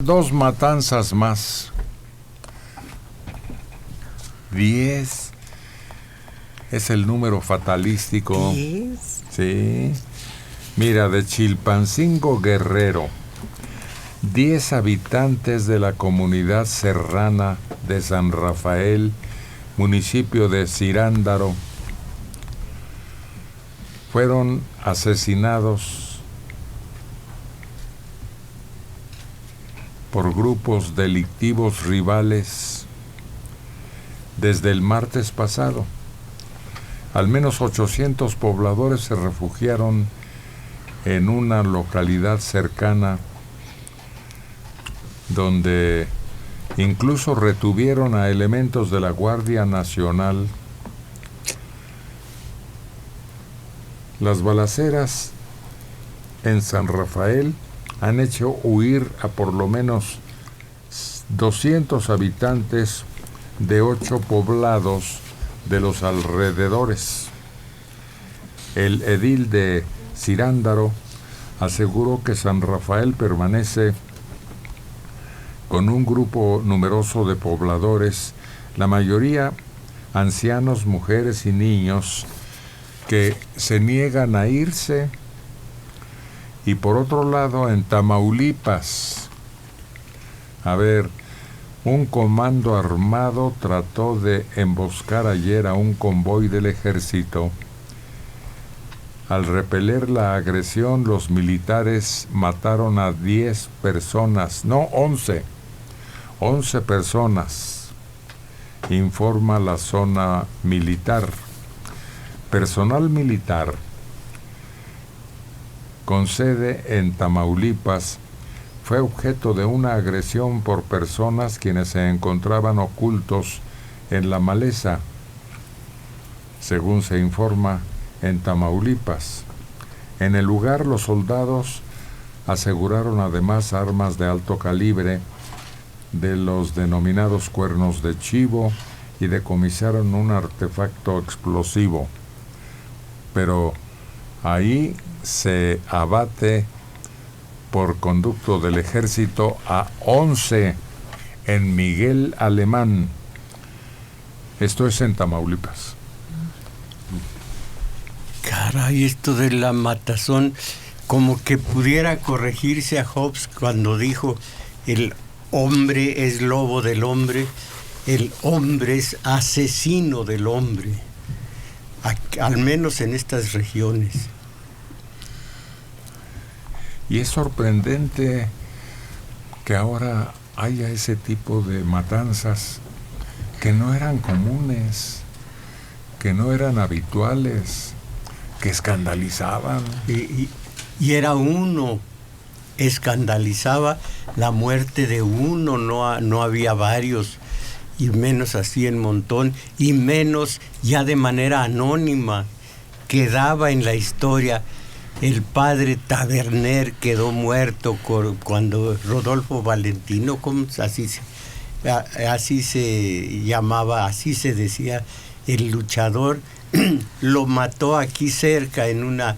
Dos matanzas más. 10 es el número fatalístico. 10. Sí. Mira, de Chilpancingo, Guerrero, 10 habitantes de la comunidad serrana de San Rafael, municipio de Cirándaro, fueron asesinados por grupos delictivos rivales desde el martes pasado. Al menos 800 pobladores se refugiaron en una localidad cercana donde incluso retuvieron a elementos de la Guardia Nacional. Las balaceras en San Rafael han hecho huir a por lo menos 200 habitantes de 8 poblados de los alrededores. El edil de Cirándaro aseguró que San Rafael permanece con un grupo numeroso de pobladores, la mayoría ancianos, mujeres y niños, que se niegan a irse. Y por otro lado, en Tamaulipas, un comando armado trató de emboscar ayer a un convoy del ejército. Al repeler la agresión, los militares mataron a 10 personas, no 11 personas, informa la zona militar. Personal militar con sede en Tamaulipas fue objeto de una agresión por personas quienes se encontraban ocultos en la maleza, según se informa en Tamaulipas. En el lugar, los soldados aseguraron además armas de alto calibre de los denominados cuernos de chivo y decomisaron un artefacto explosivo. Pero ahí se abate por conducto del ejército a 11 en Miguel Alemán. Esto es en Tamaulipas. Caray, esto de la matazón, como que pudiera corregirse a Hobbes cuando dijo: el hombre es lobo del hombre, el hombre es asesino del hombre, al menos en estas regiones. Y es sorprendente que ahora haya ese tipo de matanzas que no eran comunes, que no eran habituales, que escandalizaban. Y era uno, escandalizaba la muerte de uno, no había varios, y menos así en montón, y menos ya de manera anónima. Quedaba en la historia. El padre Taberner quedó muerto cuando Rodolfo Valentino, así se llamaba, así se decía, el luchador, lo mató aquí cerca en una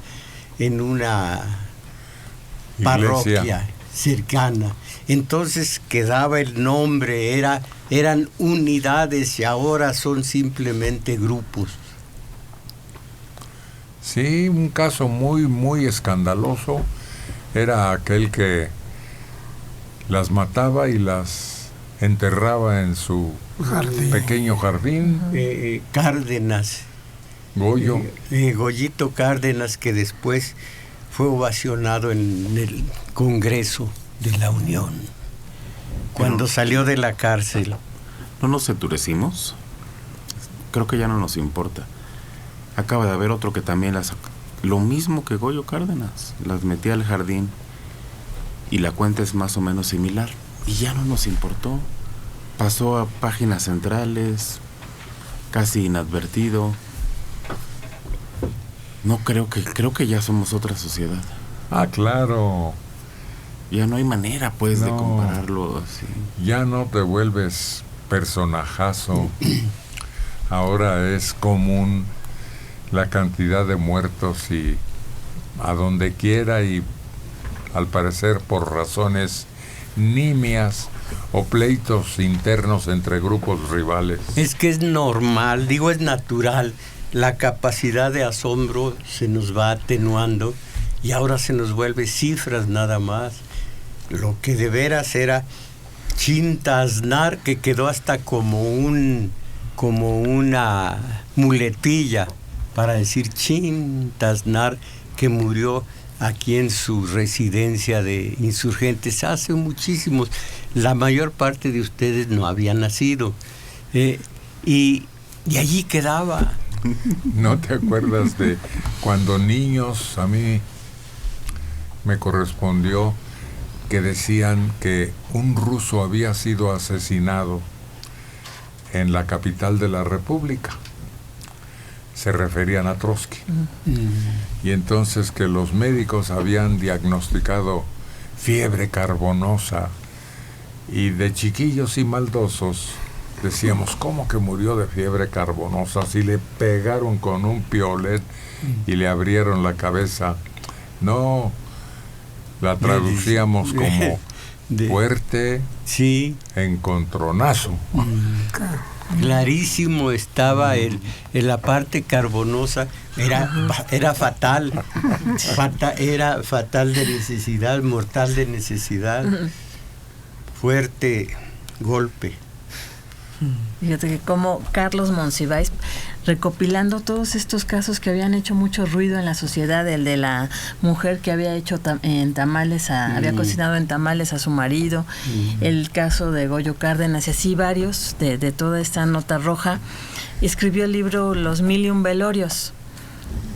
parroquia cercana. Entonces quedaba el nombre, eran unidades y ahora son simplemente grupos. Sí, un caso muy, muy escandaloso era aquel que las mataba y las enterraba en su pequeño jardín. Cárdenas. Goyo. Goyito Cárdenas, que después fue ovacionado en el Congreso de la Unión, cuando salió de la cárcel. ¿No nos endurecimos? Creo que ya no nos importa. Acaba de haber otro que también lo mismo que Goyo Cárdenas, las metía al jardín y la cuenta es más o menos similar y ya no nos importó. Pasó a páginas centrales, casi inadvertido. No creo que ya somos otra sociedad. Ah, claro. Ya no hay manera, pues, de compararlo así. Ya no te vuelves personajazo. Ahora es común la cantidad de muertos y a donde quiera, y al parecer por razones nimias o pleitos internos entre grupos rivales. Es que es normal, digo, es natural. La capacidad de asombro se nos va atenuando y ahora se nos vuelve cifras nada más. Lo que de veras era Chintasnar, que quedó hasta como una muletilla para decir Chintasnar, que murió aquí en su residencia de insurgentes hace muchísimos. La mayor parte de ustedes no había nacido. Y allí quedaba. ¿No te acuerdas de cuando niños, a mí me correspondió que decían que un ruso había sido asesinado en la capital de la República? Se referían a Trotsky. Y entonces que los médicos habían diagnosticado fiebre carbonosa, y de chiquillos y maldosos decíamos, ¿cómo que murió de fiebre carbonosa? Si le pegaron con un piolet y le abrieron la cabeza. No, la traducíamos como fuerte encontronazo. Clarísimo estaba la parte carbonosa, era fatal, era fatal de necesidad, mortal de necesidad, fuerte golpe. Fíjate que como Carlos Monsiváis, recopilando todos estos casos que habían hecho mucho ruido en la sociedad, el de la mujer que había hecho había cocinado en tamales a su marido, el caso de Goyo Cárdenas y así varios de toda esta nota roja, escribió el libro Los 1001 velorios,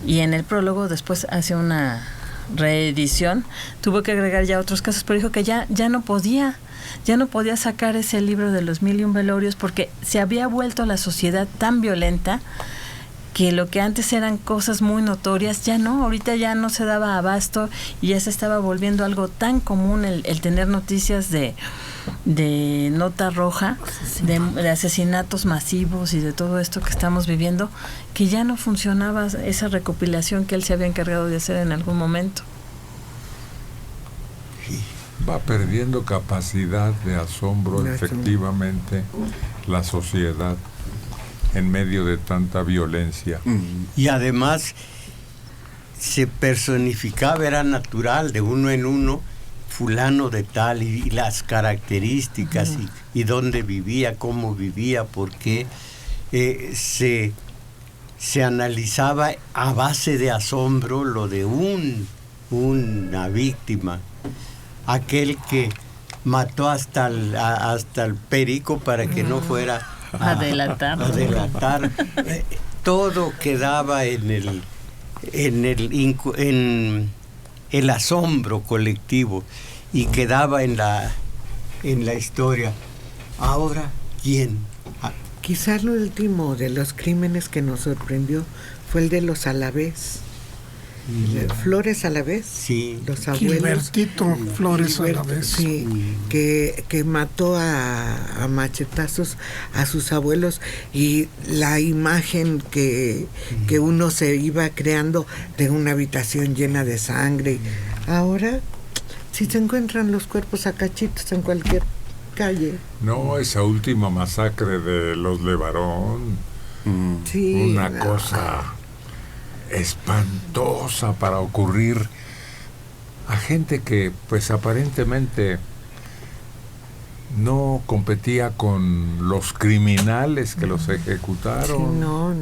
y en el prólogo después hace una reedición, tuvo que agregar ya otros casos, pero dijo que ya no podía sacar ese libro de Los 1001 velorios porque se había vuelto la sociedad tan violenta que lo que antes eran cosas muy notorias, ya no, ahorita ya no se daba abasto y ya se estaba volviendo algo tan común el tener noticias de nota roja, de asesinatos masivos y de todo esto que estamos viviendo, que ya no funcionaba esa recopilación que él se había encargado de hacer en algún momento. Va perdiendo capacidad de asombro efectivamente la sociedad en medio de tanta violencia. Y además se personificaba, era natural, de uno en uno, fulano de tal, y las características, y dónde vivía, cómo vivía, por qué. Se analizaba a base de asombro lo de una víctima. Aquel que mató hasta el perico para que no fuera a delatar. Todo quedaba en el asombro colectivo y quedaba en la historia. Ahora, ¿quién? Quizás lo último de los crímenes que nos sorprendió fue el de los Alavés. Flores Alavés, sí, los abuelos. Gilbertito Flores Alavés. Sí, que mató a machetazos a sus abuelos, y la imagen que uno se iba creando de una habitación llena de sangre. Ahora, si se encuentran los cuerpos a cachitos en cualquier calle. No, esa última masacre de los Levarón, una cosa espantosa para ocurrir a gente que pues aparentemente no competía con los criminales que los ejecutaron. Sí, no.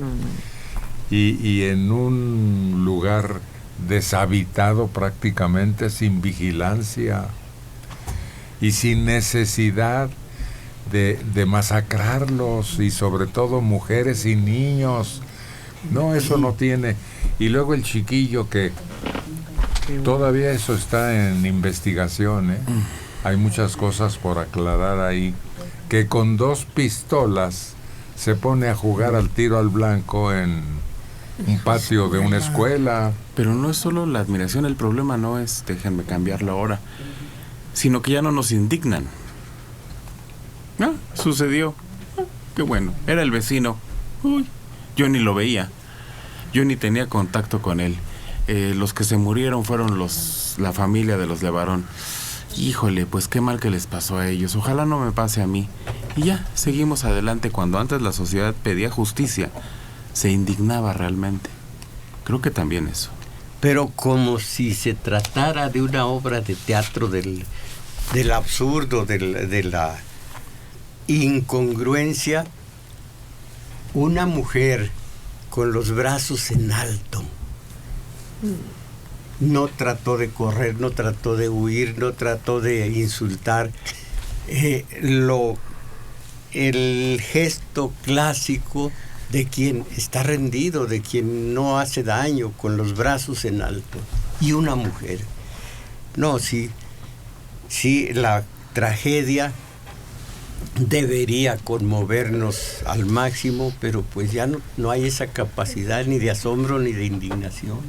Y en un lugar deshabitado prácticamente, sin vigilancia y sin necesidad de masacrarlos, y sobre todo mujeres y niños. No, eso no tiene. Y luego el chiquillo, que todavía eso está en investigación, hay muchas cosas por aclarar ahí, que con 2 pistolas se pone a jugar al tiro al blanco en un patio de una escuela. Pero no es solo la admiración, el problema no es, déjenme cambiarlo ahora, sino que ya no nos indignan. Sucedió. Qué bueno, era el vecino. Yo ni lo veía, yo ni tenía contacto con él. Los que se murieron fueron la familia de los Levarón. Híjole, pues qué mal que les pasó a ellos. Ojalá no me pase a mí. Y ya, seguimos adelante. Cuando antes la sociedad pedía justicia, se indignaba realmente. Creo que también eso. Pero como si se tratara de una obra de teatro del absurdo, de la incongruencia, una mujer con los brazos en alto no trató de correr, no trató de huir, no trató de insultar. El gesto clásico de quien está rendido, de quien no hace daño, con los brazos en alto. Y una mujer. No, sí, la tragedia debería conmovernos al máximo, pero pues ya no hay esa capacidad ni de asombro ni de indignación.